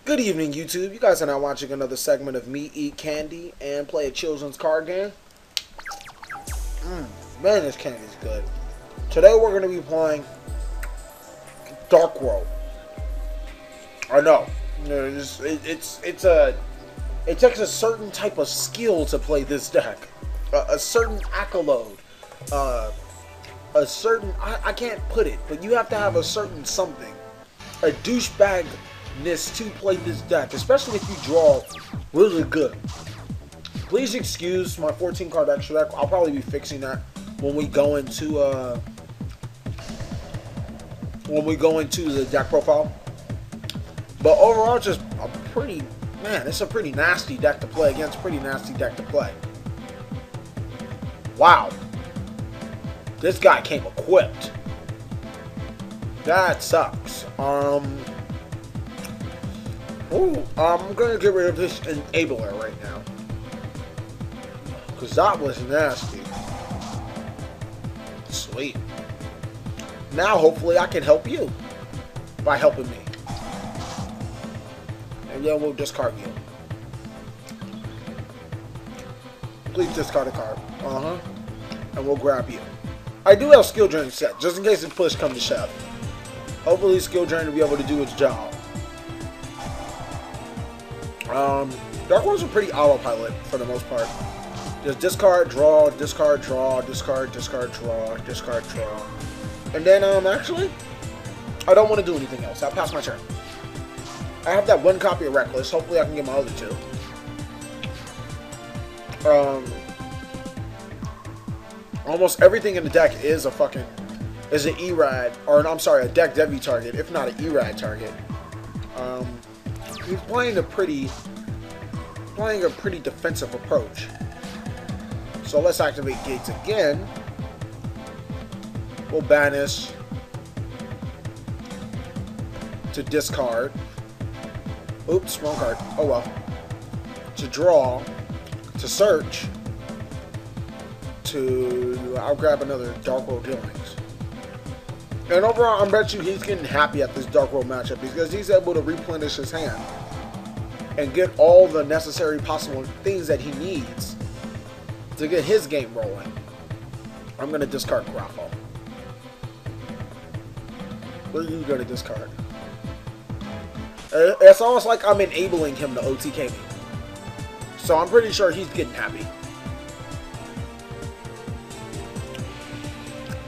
Good evening, YouTube. You guys are now watching another segment of me eat candy and play a children's card game. Man, this candy is good. Today we're going to be playing Darkworld. I know. It takes a certain type of skill to play this deck. A certain accolade. A certain... I can't put it, but you have to have a certain something. A douchebagness to play this deck, especially if you draw really good. Please excuse my 14 card extra deck. I'll probably be fixing that when we go into the deck profile. But overall, just a pretty it's a pretty nasty deck to play against. Pretty nasty deck to play. Wow, this guy came equipped. That sucks. I'm gonna get rid of this enabler right now, because that was nasty. Sweet. Now hopefully I can help you by helping me. And then we'll discard you. Please discard a card. And we'll grab you. I do have skill drain set, just in case the push comes to shove. Hopefully skill drain will be able to do its job. Darkworld's a pretty autopilot for the most part. Just discard, draw, discard, draw, discard, discard, draw, discard, draw. And then, actually, I don't want to do anything else. I'll pass my turn. I have that one copy of Reckless. Hopefully I can get my other two. Almost everything in the deck is an E-Rad, or I'm sorry, a deck Devi target, if not an E-Rad target. He's playing a pretty defensive approach. So let's activate Gates again. We'll banish to discard. Oops, wrong card. Oh well. To draw, to search, I'll grab another Darkworld Duelings. And overall, I bet you he's getting happy at this Darkworld matchup because he's able to replenish his hand and get all the necessary possible things that he needs to get his game rolling. I'm going to discard Grapple. What are you going to discard? It's almost like I'm enabling him to OTK me. So I'm pretty sure he's getting happy.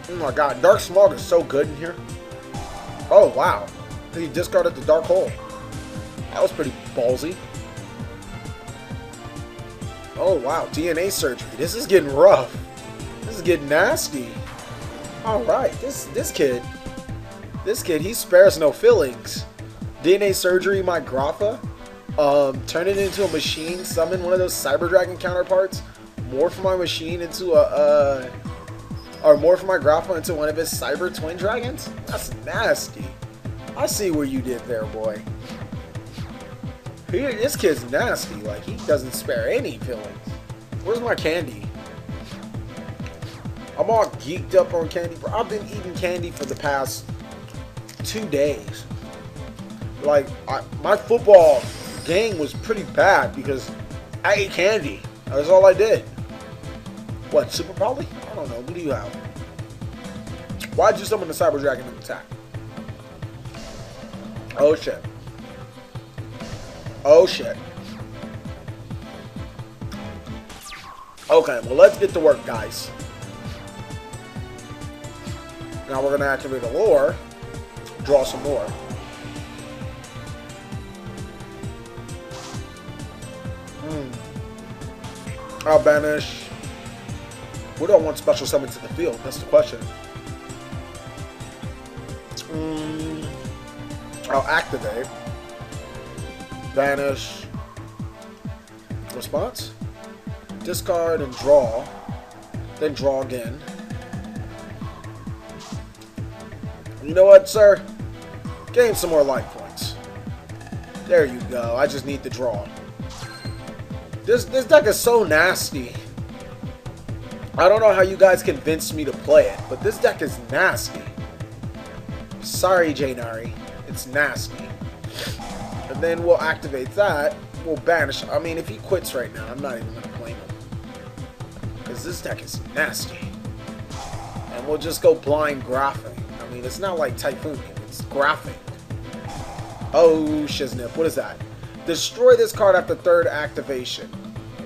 Oh my god, Dark Smog is so good in here. Oh wow. He discarded the Dark Hole. That was pretty ballsy. Oh wow, DNA surgery. This is getting rough. This is getting nasty. Alright, this kid, he spares no feelings. DNA surgery, my Grapha. Turn it into a machine, summon one of those Cyber Dragon counterparts, morph my machine into morph my Grapha into one of his Cyber Twin Dragons? That's nasty. I see what you did there, boy. This kid's nasty. Like, he doesn't spare any feelings. Where's my candy? I'm all geeked up on candy, bro. I've been eating candy for the past 2 days. Like, my football game was pretty bad because I ate candy. That's all I did. What, Super Poly? I don't know. What do you have? Why'd you summon the Cyber Dragon and attack? Oh shit. Oh shit. Okay, well let's get to work, guys. Now we're gonna activate a lure. Draw some more. I'll banish. What do I want special summon to the field? That's the question. I'll activate. Banish. Response. Discard and draw. Then draw again. You know what, sir? Gain some more life points. There you go. I just need to draw. This deck is so nasty. I don't know how you guys convinced me to play it, but this deck is nasty. Sorry, Jainari. It's nasty. And then we'll activate that. We'll banish. I mean, if he quits right now, I'm not even going to blame him. Because this deck is nasty. And we'll just go blind graphing. I mean, it's not like Typhoon. It's graphing. Oh, shiznip. What is that? Destroy this card after third activation.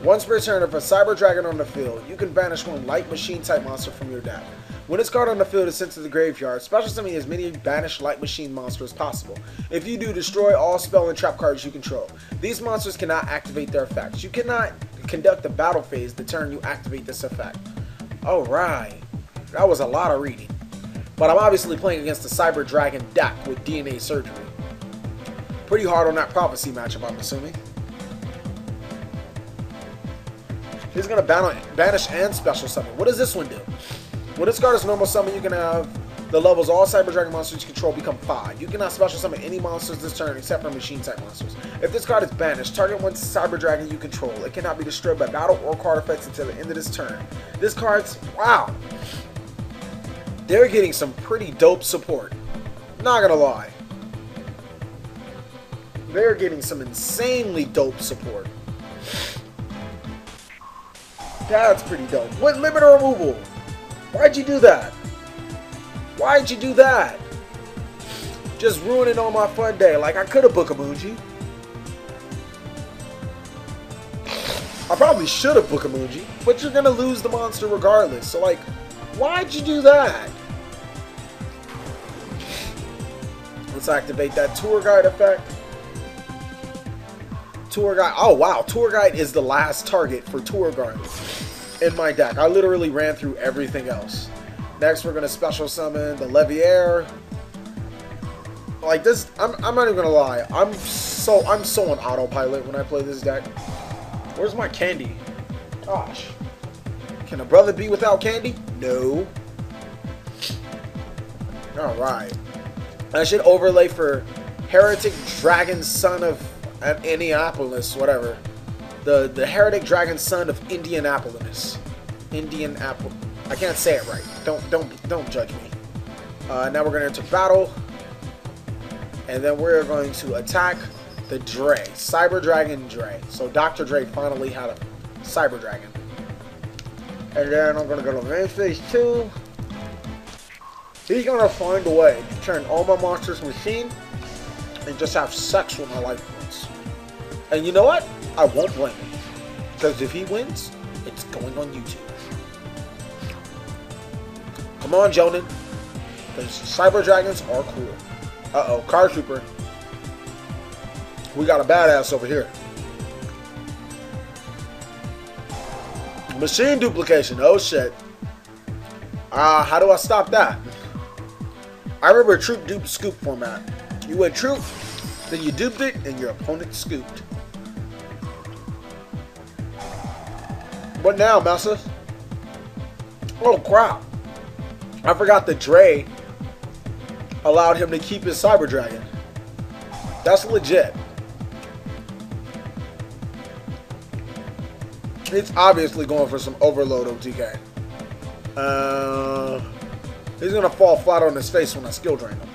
Once per turn, if a Cyber Dragon on the field, you can banish one light machine type monster from your deck. When this card on the field is sent to the graveyard, special summon as many banished light machine monsters as possible. If you do, destroy all spell and trap cards you control. These monsters cannot activate their effects. You cannot conduct the battle phase the turn you activate this effect. Alright. That was a lot of reading. But I'm obviously playing against the Cyber Dragon deck with DNA Surgery. Pretty hard on that Prophecy matchup, I'm assuming. He's going to banish and special summon. What does this one do? When this card is normal summon, you can have the levels all Cyber Dragon monsters you control become 5. You cannot special summon any monsters this turn except for machine type monsters. If this card is banished, target one Cyber Dragon you control. It cannot be destroyed by battle or card effects until the end of this turn. This card's, wow. They're getting some pretty dope support. Not gonna lie. They're getting some insanely dope support. That's pretty dope. What limiter removal? Why'd you do that? Why'd you do that? Just ruining all my fun day. Like, I could have booked a Muji. I probably should have booked a Muji, but you're gonna lose the monster regardless. So, like, why'd you do that? Let's activate that tour guide effect. Tour guide. Oh wow, tour guide is the last target for tour guide in my deck. I literally ran through everything else. Next, we're gonna special summon the Leviair. Like this, I'm not even gonna lie. I'm so on autopilot when I play this deck. Where's my candy? Gosh, can a brother be without candy? No. All right. I should overlay for Heretic Dragon Son of Indianapolis, whatever. The Heretic Dragon Son of Indianapolis. I can't say it right. Don't judge me. Now we're gonna enter battle, and then we're going to attack the Dre, Cyber Dragon Dre. So Dr. Dre finally had a Cyber Dragon, and then I'm gonna go to main phase 2. He's gonna find a way to turn all my monsters machine and just have sex with my life points. And you know what? I won't blame him. Because if he wins, it's going on YouTube. Come on, Jonan. Because Cyber Dragons are cool. Uh-oh, Card Trooper. We got a badass over here. Machine duplication. Oh, shit. How do I stop that? I remember troop dupe scoop format. You went troop, then you duped it, and your opponent scooped. What now, massa? Oh crap! I forgot that Dre allowed him to keep his Cyber Dragon. That's legit. It's obviously going for some overload OTK. He's gonna fall flat on his face when I skill drain him.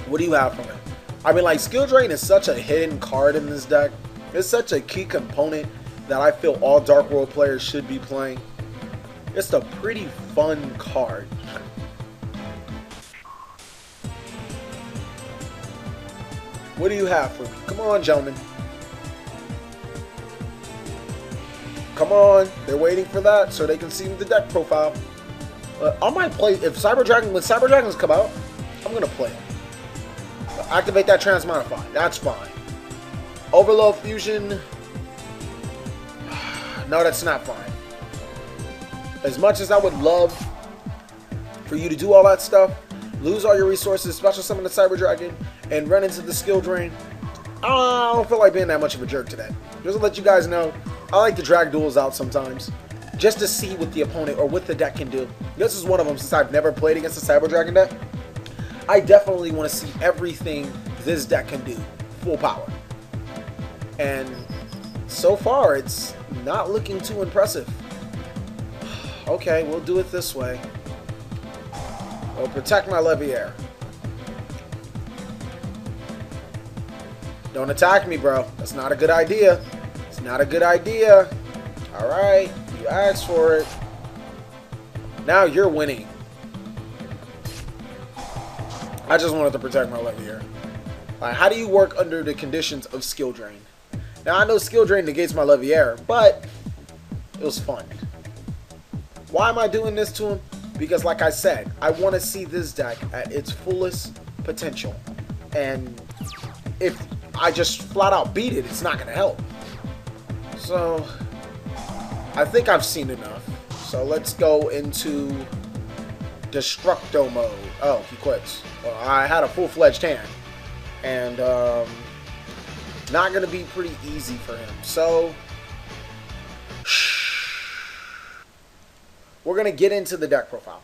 What do you have from it? I mean, like, skill drain is such a hidden card in this deck. It's such a key component that I feel all Darkworld players should be playing. It's a pretty fun card. What do you have for me? Come on, gentlemen. Come on. They're waiting for that so they can see the deck profile. I might play, when Cyber Dragons come out, I'm going to play it. Activate that Transmodify. That's fine. Overload Fusion. No, that's not fine. As much as I would love for you to do all that stuff, lose all your resources, special summon the Cyber Dragon, and run into the skill drain, I don't feel like being that much of a jerk today. Just to let you guys know, I like to drag duels out sometimes, just to see what the opponent or what the deck can do. This is one of them since I've never played against the Cyber Dragon deck. I definitely want to see everything this deck can do, full power. And so far, it's not looking too impressive. Okay, we'll do it this way. We'll protect my Leviair. Don't attack me, bro. That's not a good idea. It's not a good idea. Alright, you asked for it. Now you're winning. I just wanted to protect my Leviair. Like, how do you work under the conditions of skill drain? Now, I know skill drain negates my Leviair, but it was fun. Why am I doing this to him? Because, like I said, I want to see this deck at its fullest potential. And if I just flat out beat it, it's not going to help. So, I think I've seen enough. So, let's go into Destructo mode. Oh, he quits. Well, I had a full-fledged hand. And, not going to be pretty easy for him. So, we're going to get into the deck profile.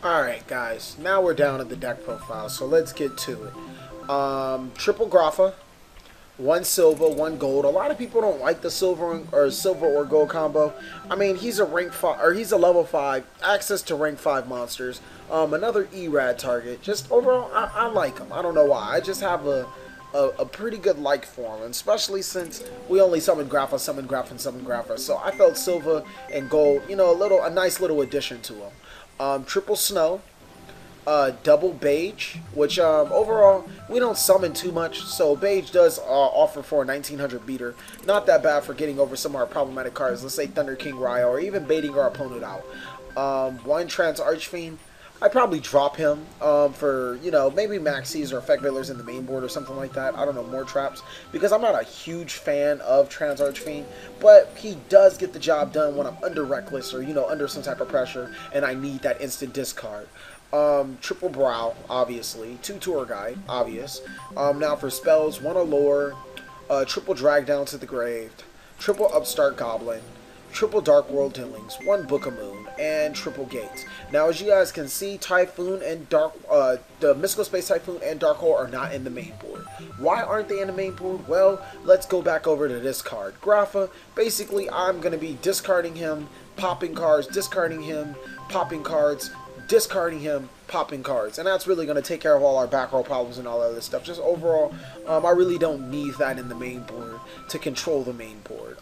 Alright, guys. Now we're down at the deck profile. So, let's get to it. Triple Grapha. 1 silver, 1 gold. A lot of people don't like the silver or gold combo. I mean, he's a rank 5, or he's a level 5, access to rank 5 monsters. Another E-Rad target. Just overall, I like him. I don't know why. I just have a pretty good like for him, especially since we only summon Grapha, summon Grapha, and summon Grapha. So I felt silver and gold, you know, a nice little addition to him. Triple Snow. Double Beige, which overall we don't summon too much, so Beige does offer for a 1900 beater. Not that bad for getting over some of our problematic cards, let's say Thunder King Raya, or even baiting our opponent out. 1 Trans Archfiend. I'd probably drop him for, you know, maybe Maxis or Effect Veilers in the main board or something like that. I don't know, more traps, because I'm not a huge fan of Trans Archfiend, but he does get the job done when I'm under Reckless or, you know, under some type of pressure and I need that instant discard. Triple Brow, obviously. 2 Tour Guide, obvious. Now for spells, 1 Allure, triple Drag Down to the Grave, triple Upstart Goblin, triple Darkworld Duelings, 1 Book of Moon, and triple Gates. Now, as you guys can see, Typhoon and the Mystical Space Typhoon and Dark Hole are not in the main board. Why aren't they in the main board? Well, let's go back over to this card. Grapha, basically, I'm going to be discarding him, popping cards, discarding him, popping cards, discarding him, popping cards, and that's really going to take care of all our back row problems and all that other stuff. Just overall, I really don't need that in the main board to control the main board.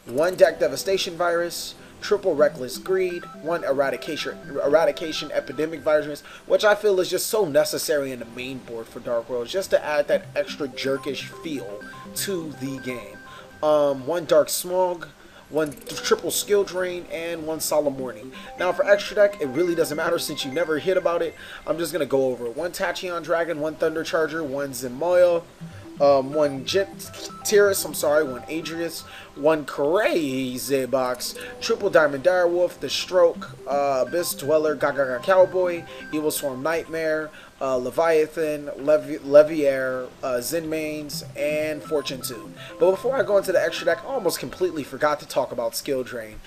1 Deck Devastation Virus, triple Reckless Greed, 1 Eradication Epidemic Virus, which I feel is just so necessary in the main board for Darkworld, just to add that extra jerkish feel to the game. 1 Dark Smog, 1 triple Skill Drain, and 1 Solemn Warning. Now for extra deck, it really doesn't matter since you never hit about it. I'm just going to go over it. 1 Tachyon Dragon, 1 Thunder Charger, 1 Zemoya, 1 Tyrus, 1 Adrius, 1 Crazy Box, triple Diamond Direwolf, The Stroke, Abyss Dweller, Gaga Cowboy, Evil Swarm Nightmare, Leviathan, Leviair, Zenmains, and Fortune Tune. But before I go into the extra deck, I almost completely forgot to talk about Skill Drain.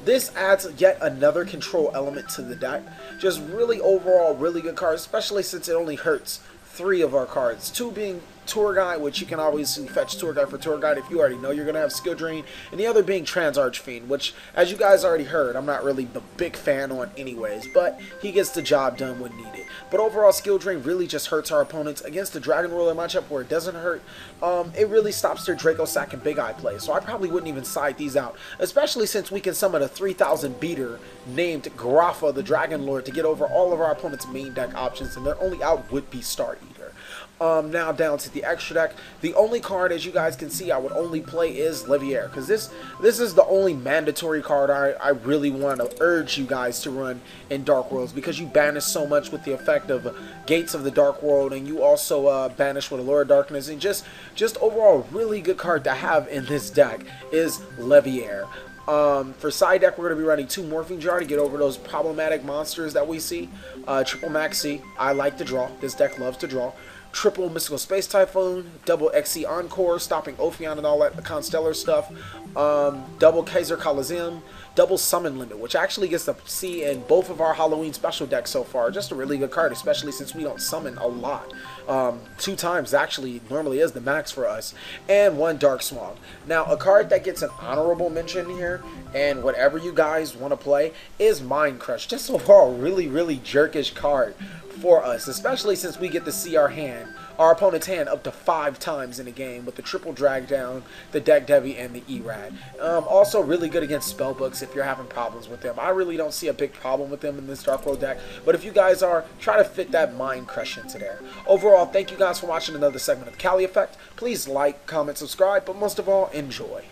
This adds yet another control element to the deck. Just really overall really good card, especially since it only hurts 3 of our cards. 2 being Tour Guide, which you can obviously fetch Tour Guide for Tour Guide if you already know you're going to have Skill Drain, and the other being Trans Archfiend, which, as you guys already heard, I'm not really a big fan on anyways, but he gets the job done when needed. But overall, Skill Drain really just hurts our opponents. Against the Dragon Ruler matchup where it doesn't hurt, it really stops their Draco Sack and Big Eye play, so I probably wouldn't even side these out, especially since we can summon a 3000 beater named Grapha, the Dragon Lord, to get over all of our opponent's main deck options, and their only out would be Star Eater. Now down to the extra deck. The only card, as you guys can see, I would only play is Leviair, because this is the only mandatory card I really want to urge you guys to run in Dark Worlds, because you banish so much with the effect of Gates of the Dark World, and you also banish with Allure of Darkness, and just overall really good card to have in this deck is Leviair. For side deck, we're going to be running 2 Morphing Jar to get over those problematic monsters that we see. Triple Maxi, I like to draw. This deck loves to draw. Triple Mystical Space Typhoon, double XC Encore, stopping Ophion and all that Constellar stuff, double Kaiser Coliseum, double Summon Limit, which actually gets to see in both of our Halloween special decks so far. Just a really good card, especially since we don't summon a lot. 2 times actually normally is the max for us. And 1 Dark Smog. Now, a card that gets an honorable mention here, and whatever you guys want to play, is Mind Crush. Just overall really, really jerkish card for us, especially since we get to see our opponent's hand up to 5 times in a game with the triple drag down, the deck Devi, and the Erad. Also really good against spellbooks if you're having problems with them. I really don't see a big problem with them in this Darkworld deck, but if you guys are, try to fit that Mind Crush into there. Overall, thank you guys for watching another segment of the Cali Effect. Please like, comment, subscribe, but most of all, enjoy.